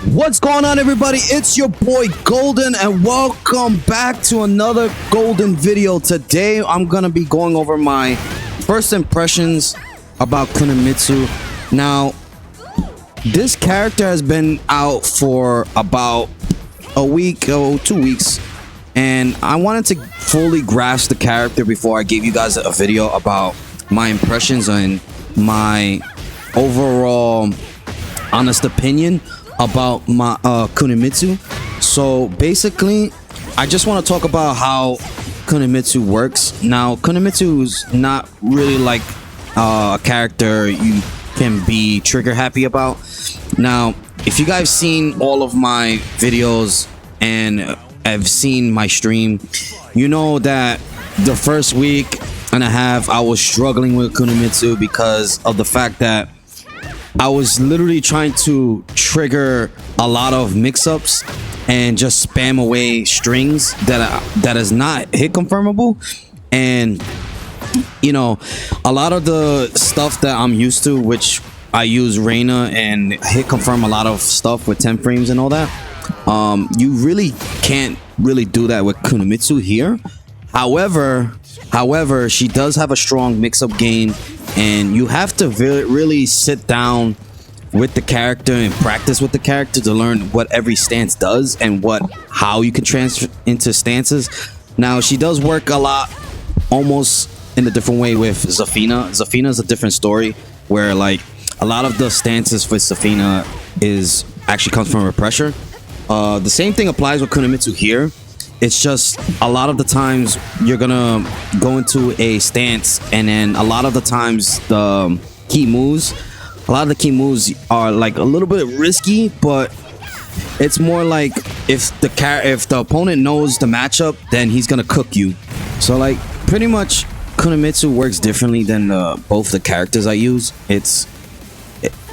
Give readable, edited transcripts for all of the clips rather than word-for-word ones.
What's going on, everybody? It's your boy Golden, and welcome back to another Golden video. Today I'm gonna be going over my first impressions about Kunimitsu. Now, this character has been out for about a week or 2 weeks, and I wanted to fully grasp the character before I gave you guys a video about my impressions and my overall honest opinion about my Kunimitsu. So basically, I just want to talk about how Kunimitsu works. Now, Kunimitsu is not really like a character you can be trigger happy about. Now, if you guys seen all of my videos and have seen my stream, you know that the first week and a half I was struggling with Kunimitsu because of the fact that I was literally trying to trigger a lot of mix-ups and just spam away strings that is not hit confirmable. And you know, a lot of the stuff that I'm used to, which I use Reina and hit confirm a lot of stuff with 10 frames and all that, you really can't really do that with Kunimitsu here. However, she does have a strong mix-up game, and you have to really sit down with the character and practice with the character to learn what every stance does and how you can transfer into stances. Now, she does work a lot almost in a different way with Zafina. Zafina is a different story where like a lot of the stances with Zafina actually comes from her pressure. The same thing applies with Kunimitsu here. It's just a lot of the times you're gonna go into a stance, and then a lot of the times the key moves are like a little bit risky, but it's more like if the opponent knows the matchup, then he's gonna cook you. So like pretty much Kunimitsu works differently than both the characters I use.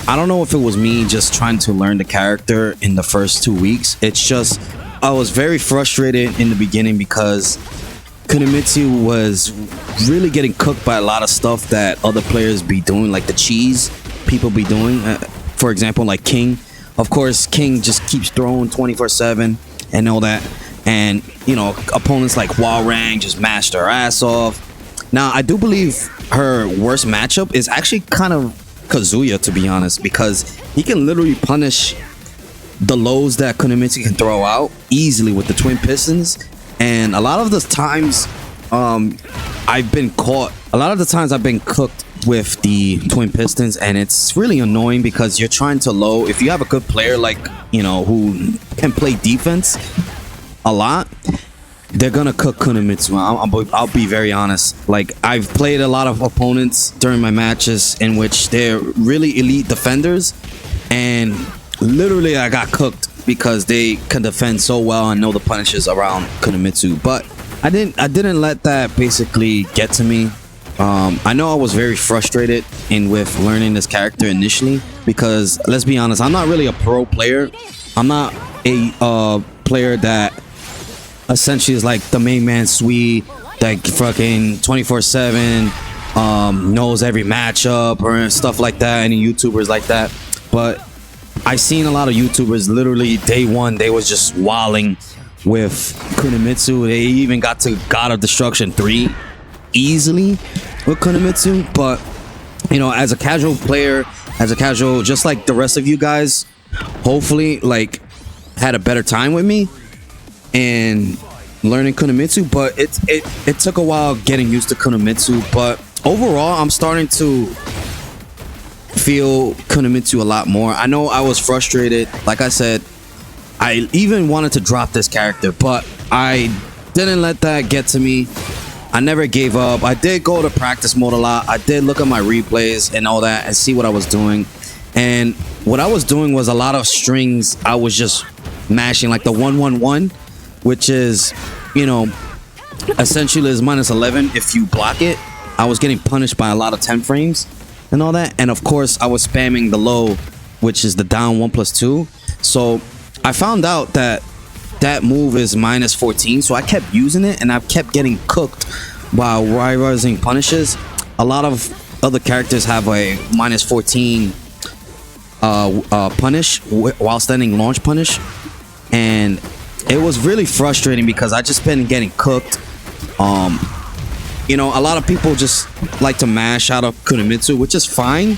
I don't know if it was me just trying to learn the character in the first 2 weeks. It's just I was very frustrated in the beginning because Kunimitsu was really getting cooked by a lot of stuff that other players be doing, like the cheese people be doing. For example, like King. Of course, King just keeps throwing 24/7 and all that. And, you know, opponents like Walrang just mashed her ass off. Now, I do believe her worst matchup is actually kind of Kazuya, to be honest, because he can literally punish the lows that Kunimitsu can throw out easily with the twin pistons. And a lot of the times I've been cooked with the twin pistons, and it's really annoying because you're trying to low. If you have a good player like, you know, who can play defense a lot, they're gonna cook Kunimitsu. I'll be very honest. Like, I've played a lot of opponents during my matches in which they're really elite defenders, and literally I got cooked because they can defend so well and know the punishes around Kunimitsu. But I didn't let that basically get to me. I know I was very frustrated with learning this character initially because, let's be honest, I'm not really a pro player. I'm not a player that essentially is like the main man suite, like fucking 24/7, knows every matchup or stuff like that. Any YouTubers like that. But I seen a lot of YouTubers literally day one, they was just walling with Kunimitsu. They even got to God of Destruction 3 easily with Kunimitsu. But, you know, as a casual player, just like the rest of you guys, hopefully like had a better time with me and learning Kunimitsu. But it took a while getting used to Kunimitsu. But overall, I'm starting to feel Kunimitsu a lot more. I know I was frustrated. Like I said, I even wanted to drop this character, but I didn't let that get to me. I never gave up. I did go to practice mode a lot. I did look at my replays and all that and see what I was doing. And what I was doing was a lot of strings. I was just mashing like the 1-1-1, which is, you know, essentially is -11 if you block it. I was getting punished by a lot of 10 frames and all that. And of course, I was spamming the low, which is the down 1+2. So I found out that move is -14. So I kept using it, and I kept getting cooked while rising punishes. A lot of other characters have a -14 punish while standing launch punish, and it was really frustrating because I just been getting cooked. You know, a lot of people just like to mash out of Kunimitsu, which is fine.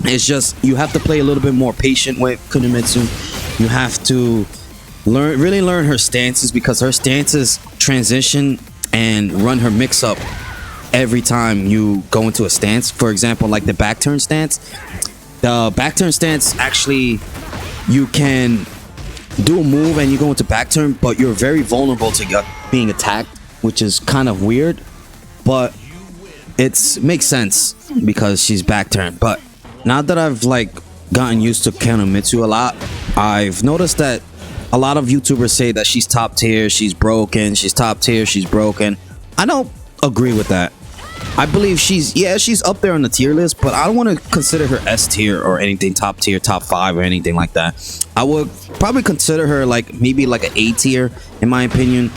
It's just you have to play a little bit more patient with Kunimitsu. You have to really learn her stances, because her stances transition and run her mix up every time you go into a stance. For example, like the back turn stance. The back turn stance, actually, you can do a move and you go into back turn, but you're very vulnerable to being attacked, which is kind of weird, but it makes sense because she's back turn. But now that I've like gotten used to Kunimitsu a lot, I've noticed that a lot of YouTubers say that she's top tier, she's broken, she's top tier, she's broken. I don't agree with that. I believe she's up there on the tier list, but I don't want to consider her S tier or anything top tier, top 5 or anything like that. I would probably consider her like maybe like an A tier in my opinion,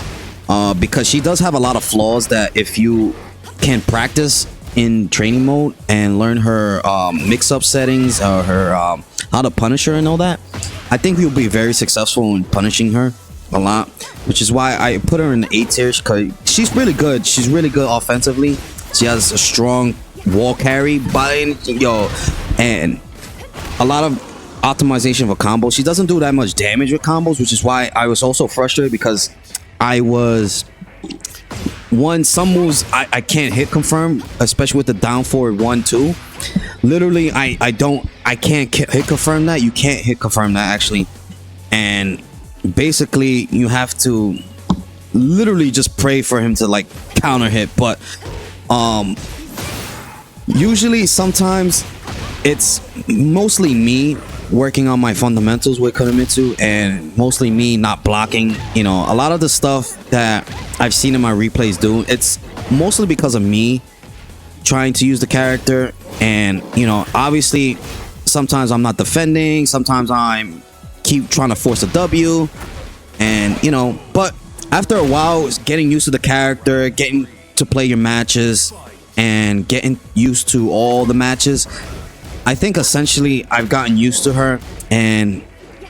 because she does have a lot of flaws that if you can practice in training mode and learn her mix-up settings or her how to punish her and all that, I think you'll be very successful in punishing her a lot, which is why I put her in the A tier, because she's really good. She's really good offensively. She has a strong wall carry and a lot of optimization of a combo. She doesn't do that much damage with combos, which is why I was also frustrated, because some moves I can't hit confirm, especially with the down forward 1-2. Literally, I can't hit confirm that. You can't hit confirm that actually, and basically you have to literally just pray for him to like counter hit. But usually sometimes it's mostly me working on my fundamentals with Kunimitsu, and mostly me not blocking. You know, a lot of the stuff that I've seen in my replays do, it's mostly because of me trying to use the character. And you know, obviously sometimes I'm not defending, sometimes I'm keep trying to force a W, and you know, but after a while, it's getting used to the character, getting to play your matches and getting used to all the matches. I think essentially I've gotten used to her, and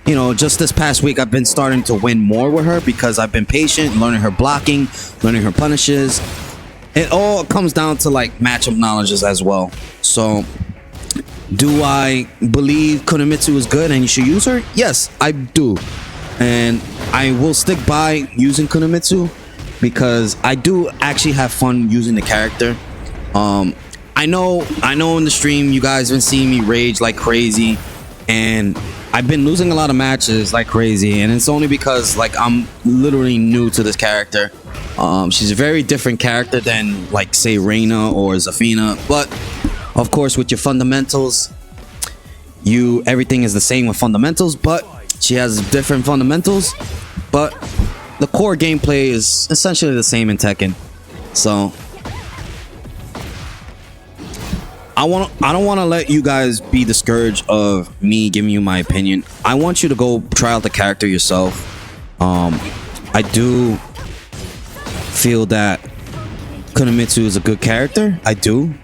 you know, just this past week I've been starting to win more with her because I've been patient, learning her blocking, learning her punishes. It all comes down to like matchup knowledges as well. So do I believe Kunimitsu is good and you should use her? Yes, I do. And I will stick by using Kunimitsu because I do actually have fun using the character. I know in the stream you guys have been seeing me rage like crazy, and I've been losing a lot of matches like crazy, and it's only because like I'm literally new to this character. She's a very different character than like say Reina or Zafina, but of course with your fundamentals, everything is the same with fundamentals, but she has different fundamentals, but the core gameplay is essentially the same in Tekken. So I don't want to let you guys be discouraged of me giving you my opinion. I want you to go try out the character yourself. I do feel that Kunimitsu is a good character. I do.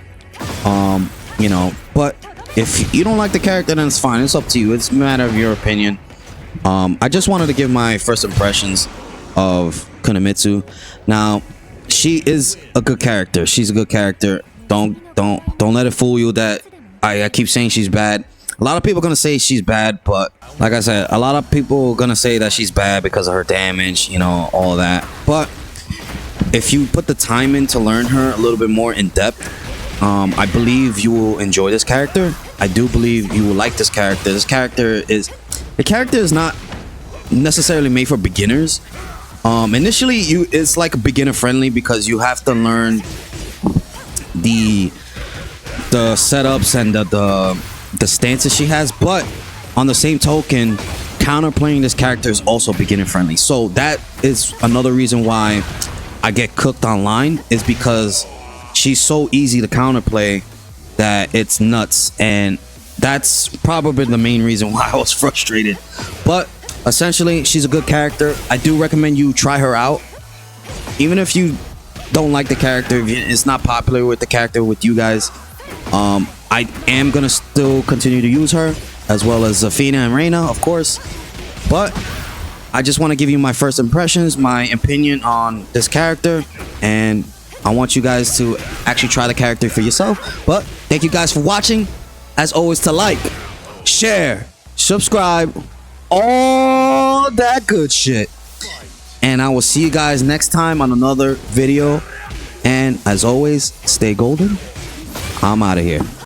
You know, but if you don't like the character, then it's fine. It's up to you. It's a matter of your opinion. I just wanted to give my first impressions of Kunimitsu. Now, she is a good character. She's a good character. Don't let it fool you that I keep saying she's bad. A lot of people are gonna say she's bad, but like I said, a lot of people are gonna say that she's bad because of her damage, you know, all that. But if you put the time in to learn her a little bit more in depth, I believe you will enjoy this character. I do believe you will like this character. The character is not necessarily made for beginners. Initially, it's like beginner friendly because you have to learn the setups and the stances she has, but on the same token, counterplaying this character is also beginner friendly. So that is another reason why I get cooked online, is because she's so easy to counterplay that it's nuts, and that's probably the main reason why I was frustrated. But essentially, she's a good character. I do recommend you try her out, even if you don't like the character, if it's not popular with the character with you guys. I am gonna still continue to use her, as well as Zafina and Reina, of course. But I just want to give you my first impressions, my opinion on this character, and I want you guys to actually try the character for yourself. But thank you guys for watching. As always, to like, share, subscribe, all that good shit. And I will see you guys next time on another video. And as always, stay golden. I'm out of here.